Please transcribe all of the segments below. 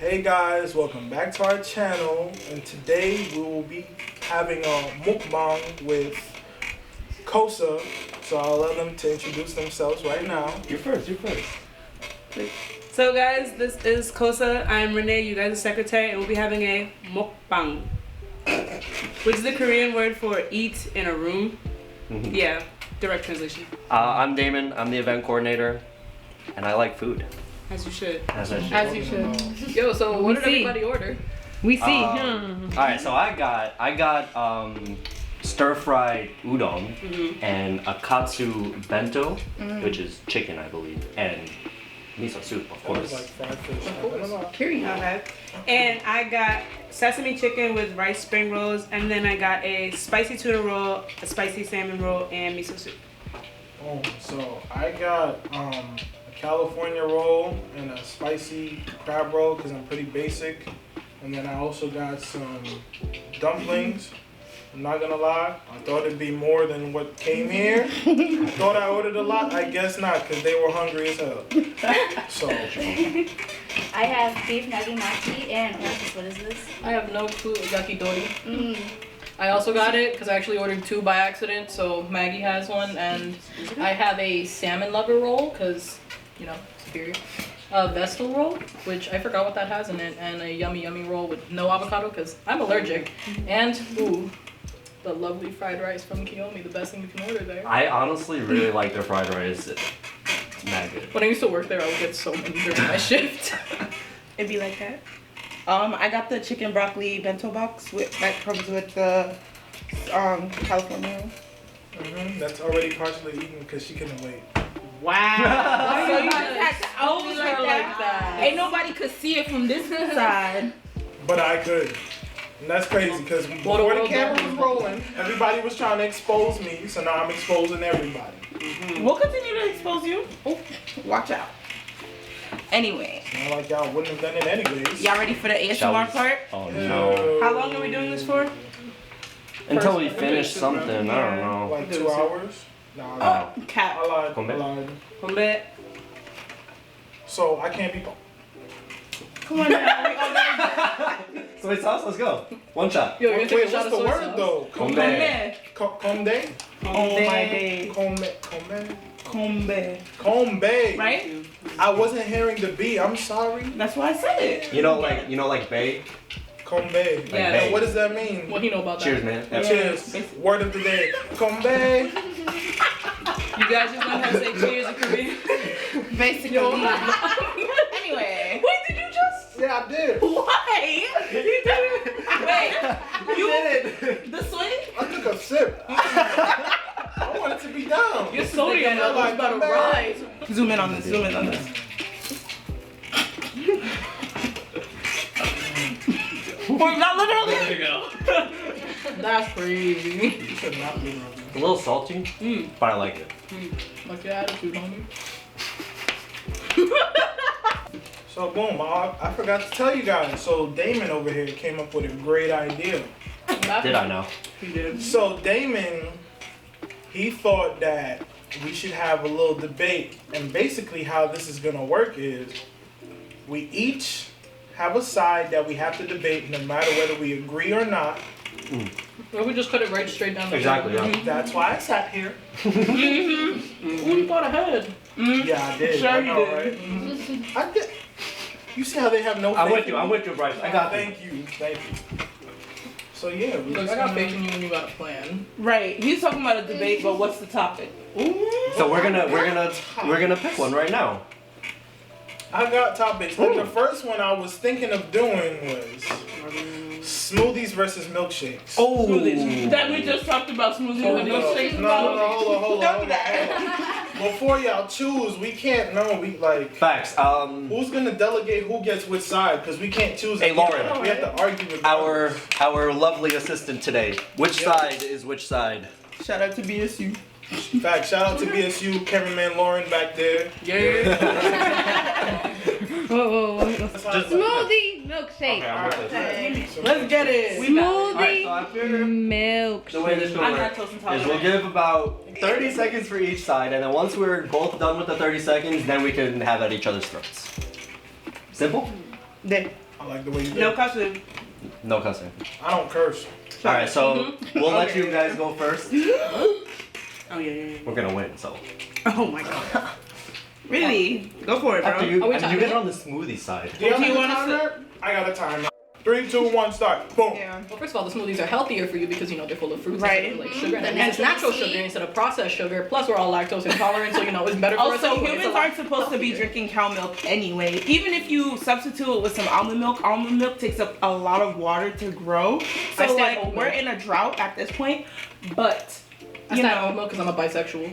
Hey guys, welcome back to our channel, and today we will be having a mukbang with KOSA, so I'll let them to introduce themselves right now. You're first. So guys, this is KOSA. I'm Renee, you guys are secretary, and we'll be having a mukbang, which is the Korean word for eat in a room. Yeah, direct translation. I'm Damon. I'm the event coordinator, and I like food. As you should. As I should. As you should. Yo, so what did everybody order? We see. All right, so I got stir fried udon and a katsu bento, which is chicken, I believe, and miso soup, of That was like course. fried fish. I don't know. Okay. And I got sesame chicken with rice spring rolls, and then I got a spicy tuna roll, a spicy salmon roll, and miso soup. Oh, so I got a California roll and a spicy crab roll because I'm pretty basic, and then I also got some dumplings. I'm not gonna lie, I thought it'd be more than what came here. I thought I ordered a lot. I guess not, because they were hungry as hell. So I have beef nagi maki and what is this? I have no clue. Yakitori. I also got it because I actually ordered 2 by accident, so Maggie has one, and I have a salmon lover roll because, you know, superior. A Vestal roll, which I forgot what that has in it, and a yummy roll with no avocado because I'm allergic. And, ooh, the lovely fried rice from KIYOMI, the best thing you can order there. I honestly really like their fried rice. It's mad good. When I used to work there, I would get so many during my shift. It'd be like that. I got the chicken broccoli bento box that comes with the California. that's already partially eaten because she couldn't wait. Wow. So you just had to always like that. Ain't nobody could see it from this side. But I could. And that's crazy because before the camera was rolling, everybody was trying to expose me, so now I'm exposing everybody. We'll continue to expose you. Oh, watch out. Anyway, Not like y'all wouldn't have done it anyways. y'all ready for the Shall ASMR we- part? Oh no. How long are we doing this for? Until we finish something, I don't know. Like 2 hours? Nah, Oh, cat. I lied. Come I back. lied. So I can't be. Come on now. Soy sauce, let's go. One shot. Yo, you're Wait, gonna take a what's shot of the soy word sauce? though? Combe. Combe? Oh my day. Combe? Combe. Combe. Right? I wasn't hearing the B. I'm sorry. That's why I said it. You know like bae? Combe. Yeah. Now, what does that mean? What do you know about that? Cheers, man. Cheers. Word of the day. Combe. You guys just learned how to say cheers in Korean. Basically. Anyway. Wait, did you just? Yeah, I did. Why? Wait. You did. The swing? I took a sip. I want it to be down. Your sodium Like, level's about to man. rise. Zoom in on this. Zoom in on this. Wait, not literally. There you go. That's crazy. You should not be rubbing. A little salty, but I like it. What's your attitude, homie? So boom, I forgot to tell you guys. So Damon over here came up with a great idea. Did I know? He did. So Damon, he thought that we should have a little debate, and basically how this is gonna work is we each have a side that we have to debate no matter whether we agree or not. Or we just cut it right straight down the Exactly, middle. yeah. That's why I sat here. Ooh, you thought ahead. Yeah, I did. Sure I you know, did. right? I did. You see how they have no faith I'm with you, Bryce. I got this. Thank you. So yeah, we Look, just I got gonna- faith in you when you got a plan. Right. He's talking about a debate, but what's the topic? So we're gonna pick one right now. I got topics. And the first one I was thinking of doing was smoothies versus milkshakes. Oh. That we just talked about smoothies and milkshakes. No, hold on. Before y'all choose, we can't know. We like Facts. who's gonna delegate who gets which side? Because we can't choose. Hey, Lauren. We have to argue with Our lovely assistant today. Which side is which side? Shout out to BSU. Fact. Shout out to BSU cameraman Lauren back there. Yeah. Whoa. Smoothie milkshake. Okay, I'm with this. Let's get it. Alright, so I figured Milk. the way this will I'm work not toast and is we'll give about 30 seconds for each side, and then once we're both done with the 30 seconds, then we can have at each other's throats. Simple? There. I like the way you did. No cussing. No cussing. I don't curse. All right, so we'll let Okay. you guys go first. Oh yeah. We're gonna win, so. Oh my god. Really? Go for it, bro. After you, Are we you timing guys it? are on the smoothie side. Do you Do you want want a us timer? I got a timer. 3, 2, 1, start. Boom. Yeah. Well, first of all, the smoothies are healthier for you because you know they're full of fruits Right. instead of like sugar, The and it's natural naturally sugar instead of processed sugar. Plus, we're all lactose intolerant, so you know it's better for us. Also, anyway. It's a humans lot aren't supposed to be healthier. drinking cow milk anyway. Even if you substitute it with some almond milk takes up a lot of water to grow. I So stand like oat we're milk. in a drought at this point, but I you stand oat know. milk because I'm a bisexual.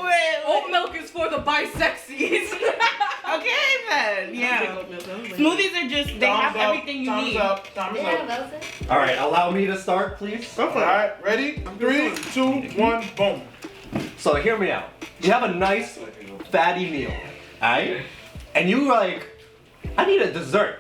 Wait, Oat milk is for the bisexies. okay then. Yeah. Smoothies are just they have Thumbs up, everything you thumbs need. Up, thumbs Yeah, up. that was it. All right, allow me to start, please. Go for All it. right, ready? 3, 2, 1, boom. So hear me out. You have a nice fatty meal, alright? And you like, I need a dessert.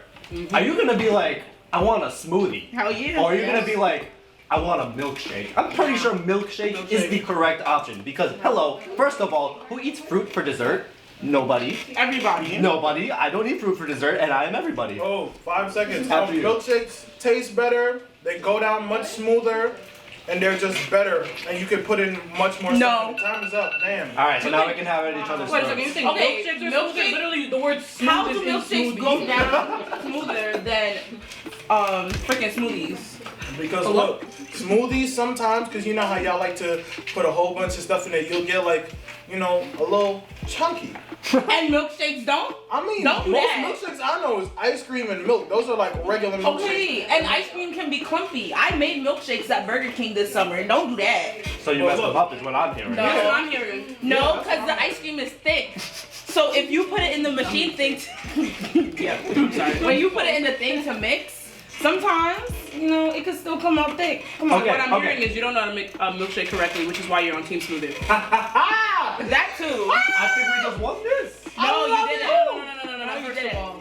Are you gonna be like, I want a smoothie? Hell yeah. Or are you gonna be like, I want a milkshake? I'm pretty sure milkshake is the correct option because, hello, first of all, who eats fruit for dessert? Nobody. Everybody. Nobody. I don't eat fruit for dessert and I am everybody. Oh, 5 seconds. After you. Milkshakes taste better. They go down much smoother. And they're just better. And you can put in much more No. stuff. The time is up. Damn. Alright, so now we can have it at each other's Wait a second, you throats. think Okay, milkshakes are milkshake- smooth? Literally, the word smooth How is do in milkshakes smoothie. go down smoother than freaking smoothies? Because look, smoothies sometimes, because you know how y'all like to put a whole bunch of stuff in it, you'll get like, you know, a little chunky. And milkshakes don't? I mean, Don't do most that. milkshakes I know is ice cream and milk. Those are like regular milkshakes. Okay, and ice cream can be clumpy. I made milkshakes at Burger King this summer. Don't do that. So you Well, messed look. them up is what I'm hearing. No. That's what I'm hearing. No, because the ice cream is thick. So if you put it in the machine thing, yeah, sorry. When you put it in the thing to mix, sometimes you know it could still come out thick. Come on, Okay. What I'm hearing is you don't know how to make a milkshake correctly, which is why you're on Team Smoothie. that too. I think we just won this. No, you didn't. No, you First of didn't. all,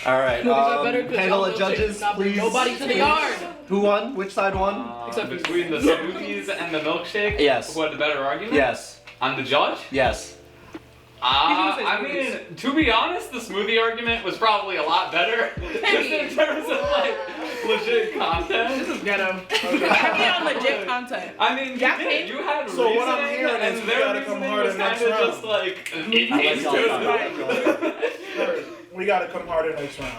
Alright, smoothies are better 'cause panel y'all of milkshakes judges, do not bring please. nobody to the yard. Who won? Which side won? Except for you. between the smoothies and the milkshake, Yes. who had the better argument? Yes. I'm the judge? Yes. gonna say I smoothies. mean, to be honest, the smoothie argument was probably a lot better. Just in terms of like legit content. This is ghetto. Heavy on legit content. I mean, you Yeah, did. You had So what I'm reasoning, hearing is and we their gotta come reasoning harder was next kind of round. just like it I like tastes y'all good. Third, we gotta come harder next round.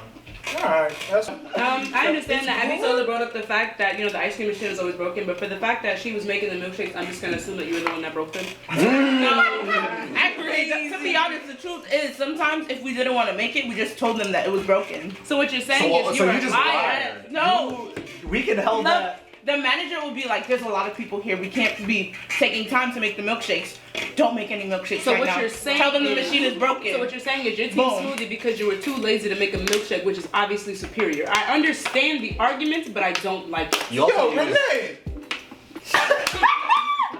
Alright, that's I understand that Abby Sola brought up the fact that, you know, the ice cream machine is always broken, but for the fact that she was making the milkshakes, I'm just gonna assume that you were the one that broke them. Actually, to be honest, the truth is sometimes if we didn't want to make it, we just told them that it was broken. So what you're saying So, is so you're you a just liar. lied. No. We can help Look, that. the manager will be like, "There's a lot of people here. We can't be taking time to make the milkshakes. Don't make any milkshakes So right what now. you're saying Tell them the is- machine is broken." So what you're saying is you're Team Boom. Smoothie because you were too lazy to make a milkshake, which is obviously superior. I understand the argument, but I don't like it. You also Yo, use Renee!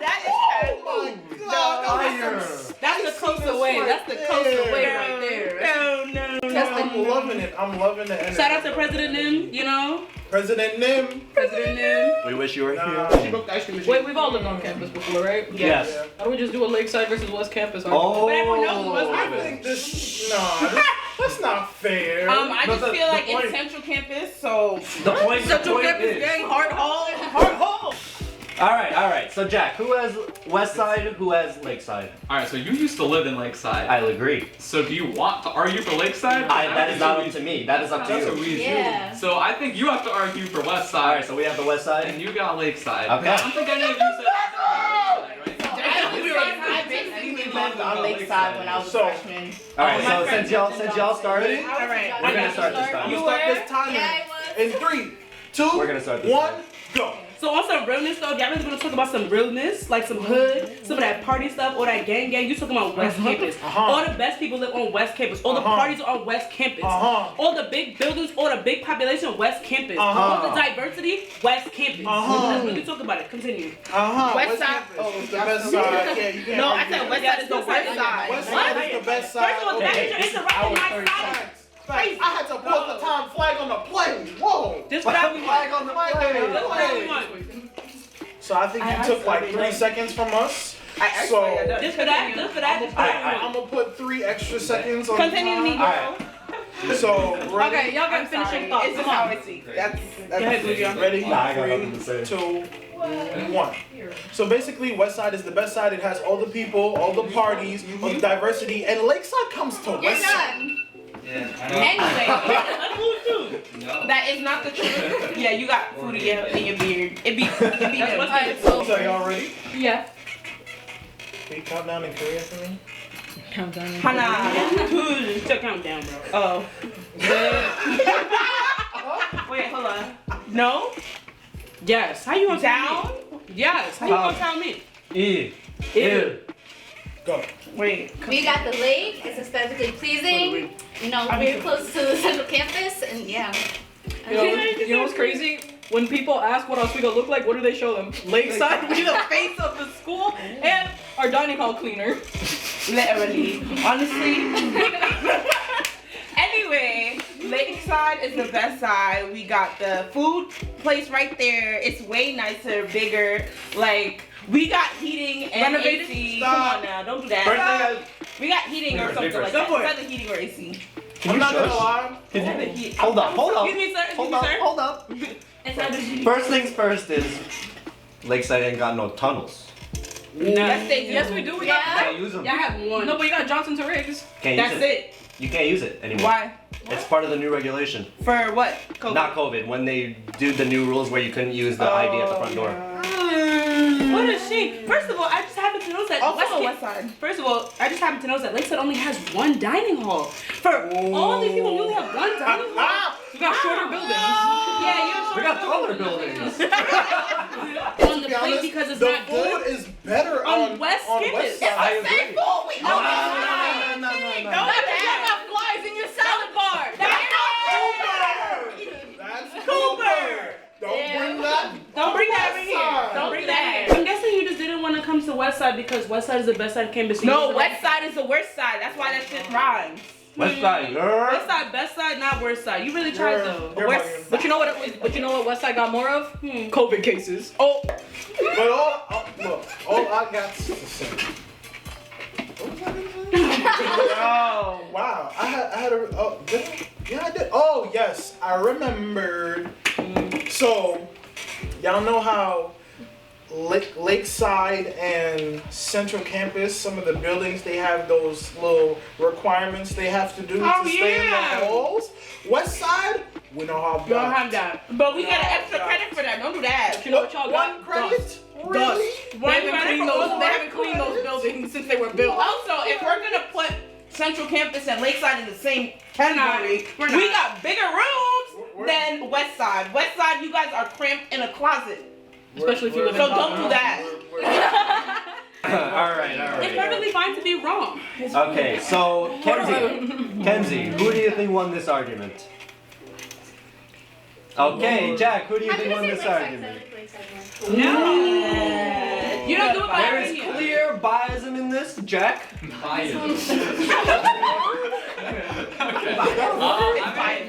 That is Oh my god, fire. That's the KOSA way. That's the KOSA way right there. no. I'm loving it. I'm loving the energy. Shout out to President Nim, you know? President Nim. President Nim. We wish you were Nah. She here. broke the ice cream machine. Wait, we've all lived on campus before, right? Yes. Yeah. Why don't we just do a Lakeside versus West Campus argument? Oh. But everyone knows it was I think this, that's not fair. I No, just the- feel the like point- it's Central Campus, so The point Central Campus is. gang hard haul. Alright. So Jack, who has West Side, who has Lakeside? Alright, so you used to live in Lakeside. I'll agree. So do you want to argue for Lakeside? That is not up to me. That is up to That's you. what we do. Yeah. So I think you have to argue for West Side. Alright, so we have the West And Side. you got Lakeside. Okay. I don't think any of you said Lakeside, right? I basically lived on Lakeside when I was a So- freshman. Alright, My so friend since y'all started, All right, we're gonna start this I'm time. gonna start this timer Yeah, I was. in 3, 2, We're gonna start this 1, time. go. So on some realness though, if y'all really gonna talk about some realness, like some hood, some of that party stuff, or that gang, you talking about West Campus. Uh-huh. All the best people live on West Campus. All the Uh-huh. parties are on West Campus. Uh-huh. All the big buildings, all the big population, West Campus. Uh-huh. All the diversity, West Campus. Uh-huh. Let's really talk about it. Continue. West side. Campus Oh, is the that's best the- side. Yeah, you can't No, I argue said that. West side is the West west side. side. West What? side is the best side. First of all, the Hey, manager this is is interrupting our my 30 side. seconds. Facts. I had to put the time flag on the play. Whoa. Just what I we Flag want. on the Flag on the play. That's what I play. want. So I think you took like 3 seconds from us. So Just for that, just for that, just for that. I'm gonna put 3 extra seconds on Continue, the me, time. girl. So ready? Okay, y'all got finishing thoughts. It's just Come how on. I see. That's Ready? Nah, I got nothing to say. 3, 2, 1. So basically, West Side is the best side. It has all the people, all the parties, all the diversity, and Lakeside comes to You're West Side. done. Anyway, that is not the truth. Yeah, you got food in your beard. It be good. Alright, so So y'all ready? yeah. Can you count down in Korean for me? Hana, two, still count down, bro. Oh. Wait, hold on. No? Yes. How you gonna tell Down? me? Yes. How you gonna tell me? Go. Wait. We got the lake. It's aesthetically pleasing. You know, very close to the central campus, and yeah. You know what's crazy? When people ask what Oswego look like, what do they show them? Lakeside, we the face of the school, and our dining hall cleaner. Literally. Honestly. Anyway, Lakeside is the best side. We got the food place right there. It's way nicer, bigger. Like, we got heating and Renovated? AC. Come on now, don't do that. We got heating or something like that. It's either heating or AC. I'm not gonna lie. Hold up, hold up. Excuse me, sir. Hold up, hold up. It's either heating. First things first is Lakeside ain't got no tunnels. Yes, they do. Yes, we do. We Yeah. got Can't use them. Y'all have one. no, but you got Johnson to Riggs. Can't use That's it. it. You can't use it anymore. Why? It's part of the new regulation. For what? COVID. Not COVID. When they do the new rules where you couldn't use the ID at the front door. What a shame. First of all, I just happen to notice that West Side. First of all, I just happen to notice that Lakeside only has one dining hall. For all these people, we only have one dining hall. We got shorter buildings. Yeah, you're We got taller buildings. On the be plate honest, because it's the not food good. is better On West Campus. I agree. No, No. you got flies in your salad bar. That's Cooper. Don't bring that over here. Don't bring that I'm guessing you just didn't want to come to West Side because West Side is the best side of campus. No, West Side is the worst side. That's why that shit rhymes. West Side, girl. West Side, best side, not worst side. You really tried though. But you know what? But you know what West Side got more of? COVID cases. Oh, But all I got to say. What was I gonna say? no. Wow, I had a did I? Yeah, I did. Oh yes, I remembered. So, y'all know how Lakeside and Central Campus, some of the buildings, they have those little requirements they have to do to stay in the halls. West Side, we don't have You don't that. have that. But we got an extra credit for that. Don't do that. You know what y'all got? One credit? Really? One They haven't credit cleaned for all those. the They haven't cleaned those buildings since they were built. Also, if we're gonna put Central Campus and Lakeside in the same category, We're not. we got bigger rooms We're- than West Side. West Side, you guys are cramped in a closet. Especially if you live in So don't do that. All right. It's perfectly fine to be wrong. Okay, so Kenzie, who do you think won this argument? Okay, Jack, who do you think won this argument? No. You don't do it by There is opinion. clear biasm in this, Jack.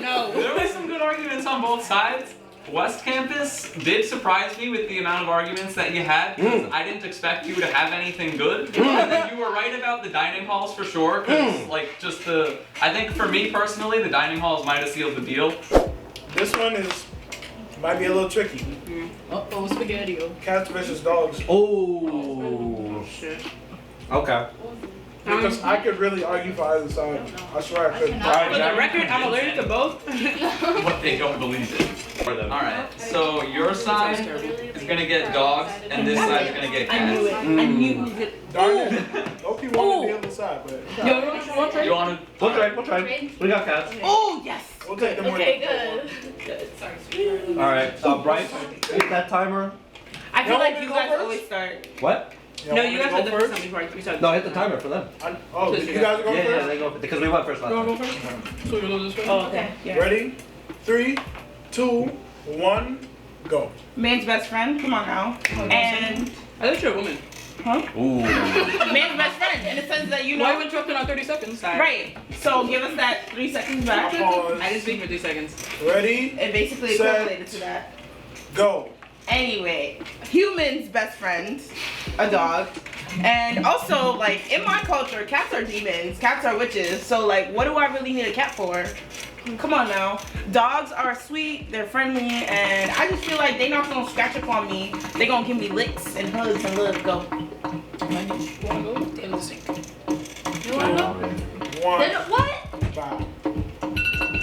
No. There were some good arguments on both sides. West Campus did surprise me with the amount of arguments that you had, because I didn't expect you to have anything good. And then you were right about the dining halls for sure, because I think for me personally, the dining halls might have sealed the deal. This one might be a little tricky. Uh-oh, spaghetti. Cats versus dogs. Oh. Shit. Okay. Because I could really argue for either side. I swear I could. For the record, I'm allergic to both. What they don't believe in. Alright, so your side is gonna get dogs, and this side is gonna get I knew cats. it. I knew it. Darn it. Low-key wanted the other side, but Yo, you want You wanna? We'll try. We got cats. Oh, yes. we'll take them Okay, good. All right, Bryce, hit that timer. I feel Y'all like want you me to guys go always first? start. What? No, you guys go have the first. first before we start. No, hit the timer for them. Oh, you guys go Yeah, first? they go because we went first last wanna time. go first? So you go this way? Oh, okay. Yeah. Ready? 3, 2, 1, go. Man's best friend. Come on now. And I thought you were a woman. Ooh. man's best friend. In the sense that you Why know. we interrupted on 30 seconds? Right. So give us that 3 seconds back. Pause. I didn't speak for 3 seconds. Ready? It basically Set. correlated to that. Go. Anyway, human's best friend, a dog. And also, like, in my culture, cats are demons, cats are witches. So, like, what do I really need a cat for? Come on now. Dogs are sweet, they're friendly, and I just feel like they not gonna scratch up on me. They gonna give me licks and hugs and love. Go. Wanna go? In the sink. You wanna go? One. Then what? Five.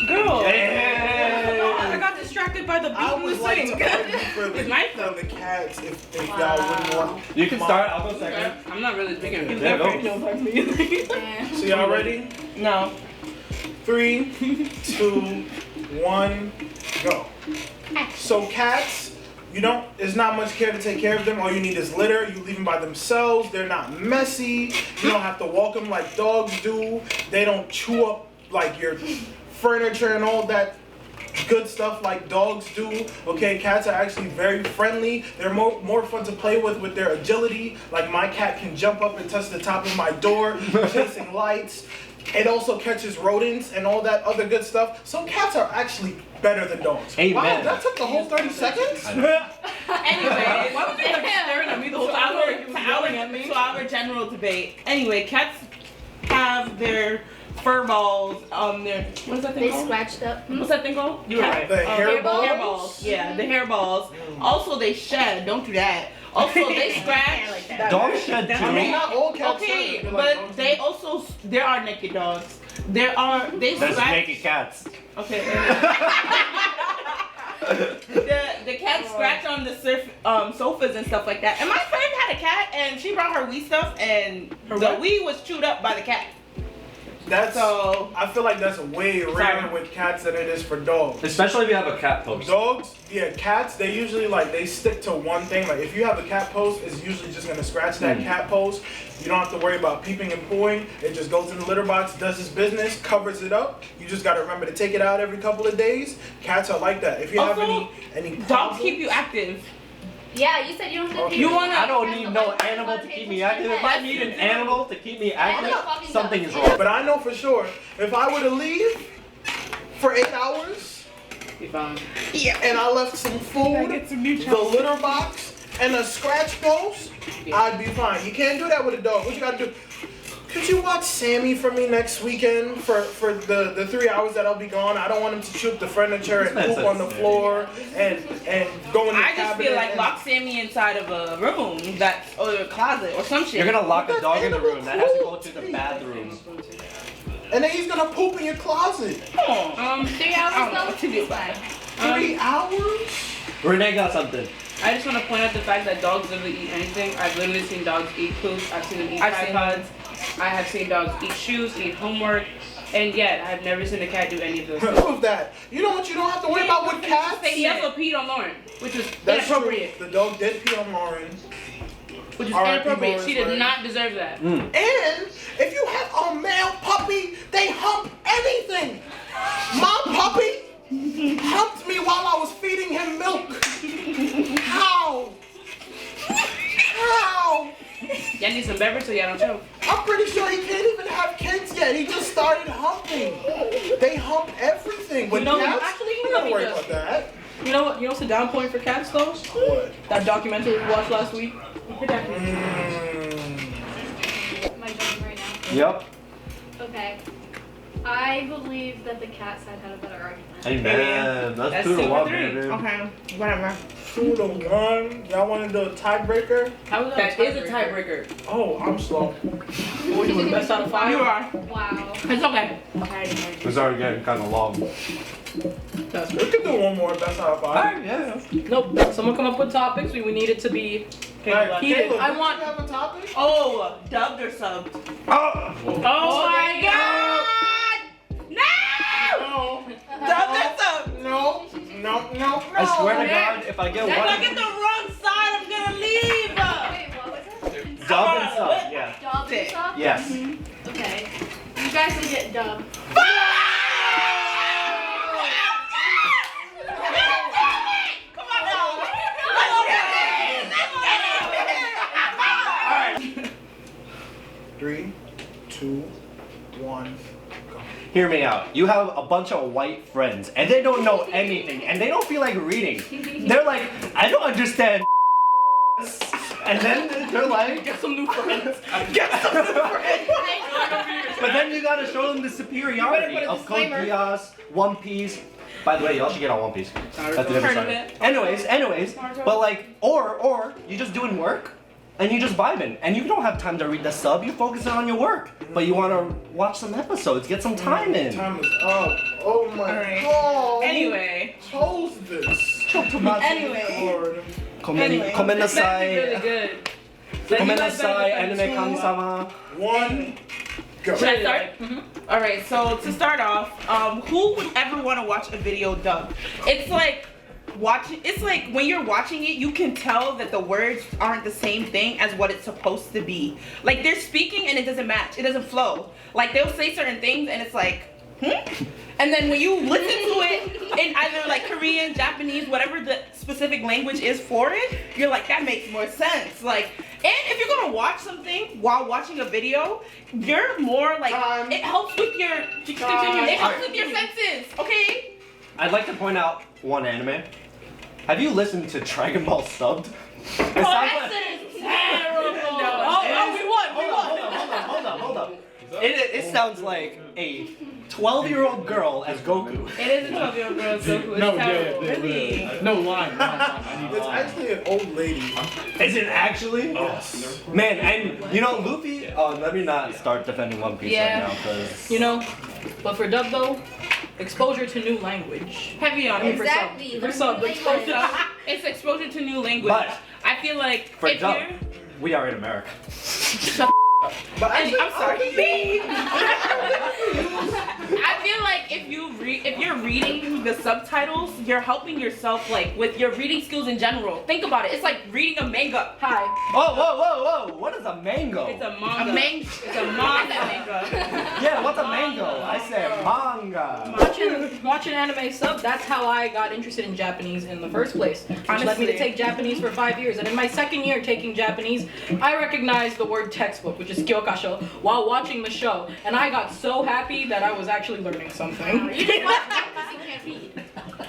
Girl. Yeah. I got distracted by the beat I in the would like sink. to argue for It's my for fault. the cats if y'all wouldn't want. You can start. I'll go second. I'm not really speaking. There Don't goes. talk to me. Yeah. So y'all ready? No. 3, 2, 1, go. So cats, there's not much care to take care of them. All you need is litter. You leave them by themselves. They're not messy. You don't have to walk them like dogs do. They don't chew up like your furniture and all that good stuff like dogs do. Okay, cats are actually very friendly. They're more fun to play with their agility. Like my cat can jump up and touch the top of my door, chasing lights. It also catches rodents and all that other good stuff. So cats are actually better than dogs. Amen. Wow, that took the whole 30 seconds? Anyway, Why was he like staring at me the whole time? He was yelling at me. to our general debate. Anyway, cats have their fur balls on their, what is that thing They called? scratched up. What's that thing called? You were right. The hair balls? Hair balls. Yeah, the hair balls. Also, they shed. Don't do that. Also, they scratch. Like that. Dogs shed I mean, too. not all cats Okay, are like but dogs they do. also, there are naked dogs. They There's scratch. naked cats. Okay. the cats scratch on the sofas and stuff like that. And my friend had a cat, and she brought her wee stuff, and the wee was chewed up by the cat. So I feel like that's way rarer with cats than it is for dogs. Especially if you have a cat post. Dogs, yeah, cats, they usually they stick to one thing. Like if you have a cat post, it's usually just gonna scratch that cat post. You don't have to worry about peeping and pooing. It just goes in the litter box, does its business, covers it up. You just gotta remember to take it out every couple of days. Cats are like that. If you have Also, any dogs problems, keep you active. Yeah, you said you don't have to Okay. pee. You wanna- I don't need no animal to keep me active. If I need an animal to keep me active, something is wrong. But I know for sure, if I were to leave for 8 hours Be fine. and I left some food, the litter box, and a scratch post, I'd be fine. You can't do that with a dog. What you gotta do? Could you watch Sammy for me next weekend for the 3 hours that I'll be gone? I don't want him to chew up the furniture and poop on the floor and go in the I just cabinet feel like and- lock Sammy inside of a room or a closet or some shit. You're gonna lock a dog in the room. That has to go to the Cruelty. bathroom. and then he's gonna poop in your closet. Come on. 3 I don't know hours what to though? do. Fine. 3 hours? Renee got something. I just want to point out the fact that dogs literally eat anything. I've literally seen dogs eat poop. I've seen them eat I've seen tripods. I have seen dogs eat shoes, eat homework, and yet I've never seen a cat do any of those things. Proof that. You know what you don't have to worry about with cats? He also peed on Lauren, which was That's inappropriate. true. The dog did pee on Lauren. Which is R.I.P. inappropriate. She did Lauren. not deserve that. And if you have a male puppy, they hump anything. My puppy humped me while I was feeding him milk. How? How? Y'all need some beverage so y'all don't choke. I'm pretty sure he can't even have kids yet. He just started humping. They hump everything. With You know, cats, actually, we you don't know worry he about that. You know what? You know what's a down point for cats though? What? That documentary we watched last week. Mm. My turn right now. Yep. Okay. I believe that the cats had a better argument. Amen. That's That's 2 to 1, 2-3. baby. Okay, whatever. 2 to 1. Y'all want to do a tiebreaker? How is That is a tiebreaker. Oh, I'm slow. What you were the best out of 5? You are. Wow. It's okay. It's already getting kind of long. That's We good. could do one more best out of 5. Yeah. Nope. Someone come up with topics. We need it to be Alright, heated. Caleb, I do want. you have a topic? Oh, dubbed or subbed? Oh! Oh my god! No! No. Dubbed or subbed? No. No. No. I swear to God, if I get If I one, get the wrong side, I'm gonna leave! Wait, what was it? dub and sub. Yeah. Dub and stuff? Yes. Okay. You guys will get dubbed. Come on now! Alright. 3, 2, 1, go. Hear me out. You have a bunch of white friends, and they don't know anything, and they don't feel like reading. They're like, I don't understand. And then they're like, Get some new friends. Get some new friends. but then you gotta show them the superiority put a of Code disclaimer. Geass, One Piece. By the way, y'all should get on One Piece. That's a different Heard of story. it. Anyways, but like, or you just doing work and you just vibing and you don't have time to read the sub. You're focusing on your work, but you want to watch some episodes, get some time in. Time is up. Oh my Alright. god. Anyway. Chose this. Anyway. Lord. Anyway. Komen This is really nasai. good. Like, you like better Nasai, than anime two- kami-sama. One. Go. Should I start? All right. So to start off, who would ever want to watch a video dubbed? It's like watching. It's like when you're watching it, you can tell that the words aren't the same thing as what it's supposed to be. Like they're speaking and it doesn't match. It doesn't flow. Like they'll say certain things and it's like, and then when you listen to it in either like Korean, Japanese, whatever the specific language is for it, you're like, that makes more sense. Like, and if you're gonna watch something while watching a video, you're more like, Time. it helps with your, it helps with your senses, okay? I'd like to point out one anime. Have you listened to Dragon Ball subbed? It sounds like- Terrible. we won. Hold up. It sounds like a 12-year-old girl as Goku. It is a 12-year-old girl, Goku. It's No, terrible. Really? No line. I need It's line. actually an old lady. Is it actually? Yes. Man, and you know Luffy. Oh, let me not start defending One Piece Yeah. right now, because You know, but for dub though, exposure to new language. Heavy on it. Exactly. For sub, Learn exposure. language. It's exposure to new language. But I feel like for if dub, you're, we are in America. But actually, I'm sorry. I feel like if you're reading the subtitles, you're helping yourself like with your reading skills in general. Think about it. It's like reading a manga. Hi. Whoa! What is a mango? It's a A manga. manga. It's a manga. Yeah, what's a mango? I said manga. Watching anime sub, that's how I got interested in Japanese in the first place. Which led me Honestly. to take Japanese for 5 years. And in my second year taking Japanese, I recognized the word textbook, which is gyokasho, while watching the show. And I got so happy that I was actually learning something. You just watch that because you can't read.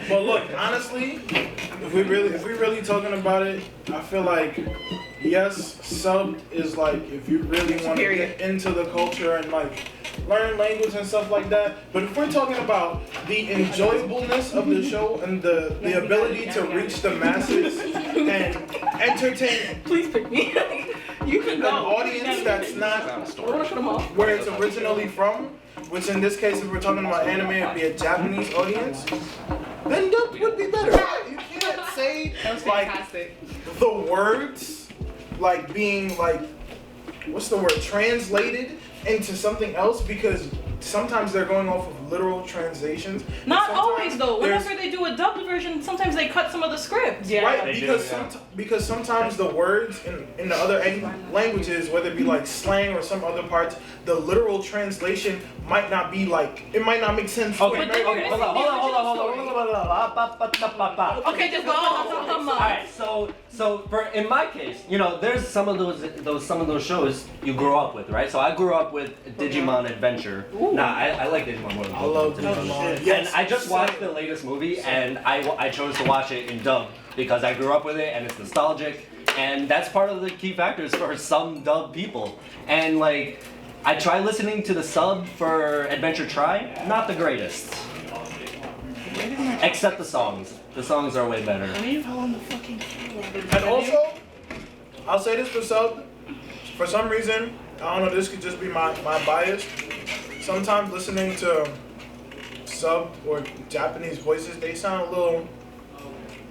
But look, honestly, if we really talking about it, I feel like yes, sub is like if you really want to Superior. get into the culture and like learn language and stuff like that. But if we're talking about the enjoyableness of the show and the ability to reach the masses and entertain Please pick me. You can an go. audience that's not where it's originally from, which in this case, if we're talking about anime, it'd be a Japanese audience, then dub would be better. You can't say That was like fantastic. the words like being like what's the word translated into something else because sometimes they're going off of literal translations. Not Sometimes always though. there's- Whenever they do a dubbed version, sometimes they cut some of the script. Yeah. Right, They because do, yeah. because sometimes the words in the other languages, whether it be like slang or some other parts, the literal translation might not be like it might not make sense. Okay, for American hold on. Okay, just go. Alright, so for in my case, you know, there's some of those shows you grew up with, right? So I grew up with Digimon Adventure. Nah, I like Digimon more than I love Digimon. Digimon. And I just watched the latest movie, and I chose to watch it in dub because I grew up with it, and it's nostalgic, and that's part of the key factors for some dub people. And like, I tried listening to the sub for Adventure Try, not the greatest. Except the songs. The songs are way better. And also, I'll say this for sub. For some reason, I don't know. This could just be my bias. Sometimes listening to sub or Japanese voices, they sound a little,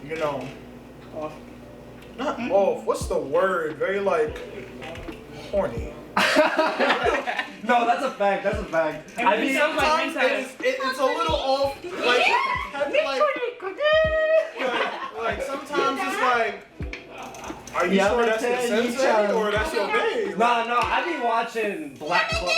you know, off. Not off. What's the word? Very like horny. No, that's a fact. That's a fact. I mean, sounds like Sometimes it's a little off. Like sometimes it's like, are you sure that's your sensei or that's your babe? no, I be watching Black Clover.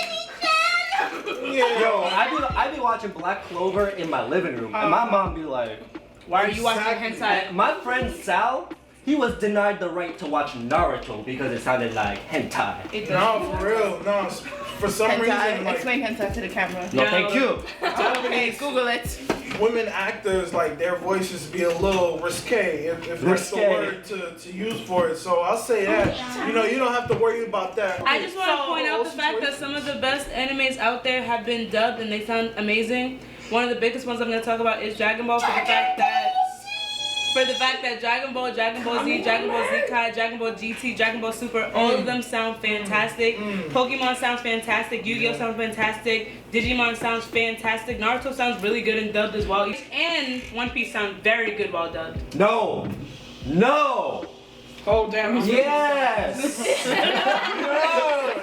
Yeah. Yo, I be watching Black Clover in my living room, and my mom be like, Why are you watching Exactly. hentai? my friend Sal, he was denied the right to watch Naruto because it sounded like hentai. No, for real. No, for some reason, Hentai. like, Explain hentai to the camera. No, thank you. Okay, Google it. women actors, like their voices be a little risque, if that's the Risque. word to use for it. So I'll say that. You know, you don't have to worry about that. I just want to So, point out the fact that some of the best animes out there have been dubbed and they sound amazing. One of the biggest ones I'm going to talk about is Dragon Ball for the fact that Dragon Ball, Dragon Ball Z, Dragon Ball Z Kai, Dragon Ball GT, Dragon Ball Super, all of them sound fantastic. Pokemon sounds fantastic. Yu-Gi-Oh sounds fantastic. Digimon sounds fantastic. Naruto sounds really good and dubbed as well. And One Piece sounds very good while dubbed. No. No. Oh damn. Yes.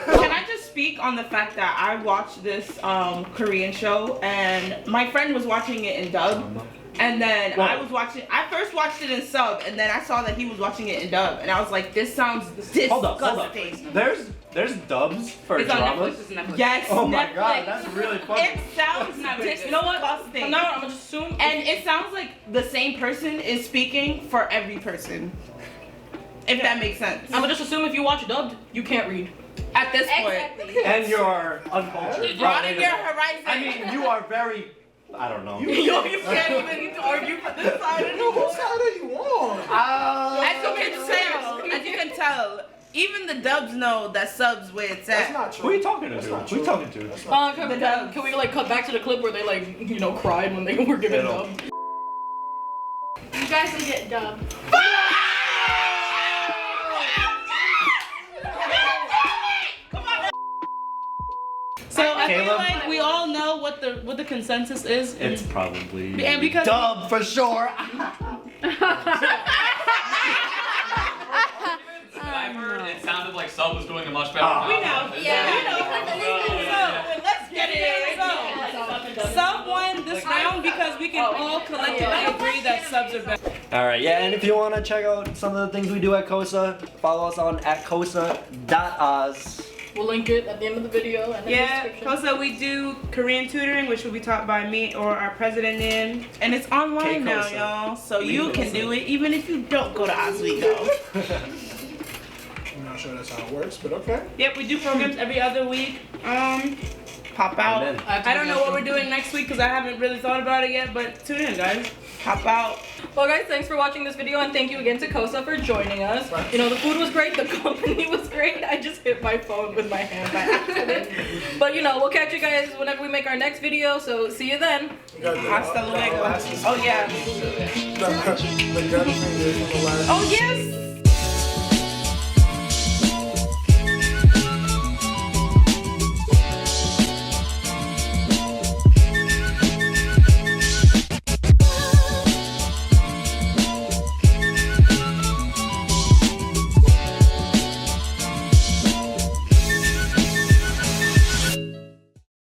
Can I just speak on the fact that I watched this Korean show and my friend was watching it in dub, and then I first watched it in sub, and then I saw that he was watching it in dub, and I was like, this sounds disgusting. Hold up. There's dubs for It's on dramas. Netflix. It's Netflix. Yes, Oh my Netflix. god, that's really funny. It sounds You know what? disgusting. From now on, I'm gonna just assume. And it sounds like the same person is speaking for every person. If that makes sense. I'm gonna just assume if you watch dubbed, you can't read. At this point. Exactly. And you're uncultured. Broaden your horizon. I mean, you are very. I don't know. you can't even need to argue for this side What anymore. side are you on? As you can tell, even the dubs know that subs where it's That's at. not true. Who are you talking to? That's Who not are you true. talking to? That's not true. Can we like cut back to the clip where they like cried when they were given It'll- dubbed? You guys will get dubbed. So I feel Caleb? like we all know what the consensus is. And It's probably And because- dub for sure. I heard it sounded like Sub was doing a much better Ah. job. We know. Yeah. So let's get it. So sub won this round because we can all collectively agree that subs are better. All right, yeah, and if you want to check out some of the things we do at KOSA, follow us on @kosa.oz. We'll link it at the end of the video and in the Yeah, description. also we do Korean tutoring, which will be taught by me or our president in. And it's online now, K-Kosa. y'all. So you can do it even if you don't go to Oswego. I'm not sure that's how it works, but okay. Yep, we do programs every other week. Pop out. And then- I don't know what we're doing next week because I haven't really thought about it yet, but tune in, guys. Pop out. Well, guys, thanks for watching this video, and thank you again to KOSA for joining us. You know, the food was great, the company was great. I just hit my phone with my hand by accident. But, we'll catch you guys whenever we make our next video, so see you then. You got the, Hasta luego. glasses. Oh, yeah. The gun fingers from the last. Oh, yes.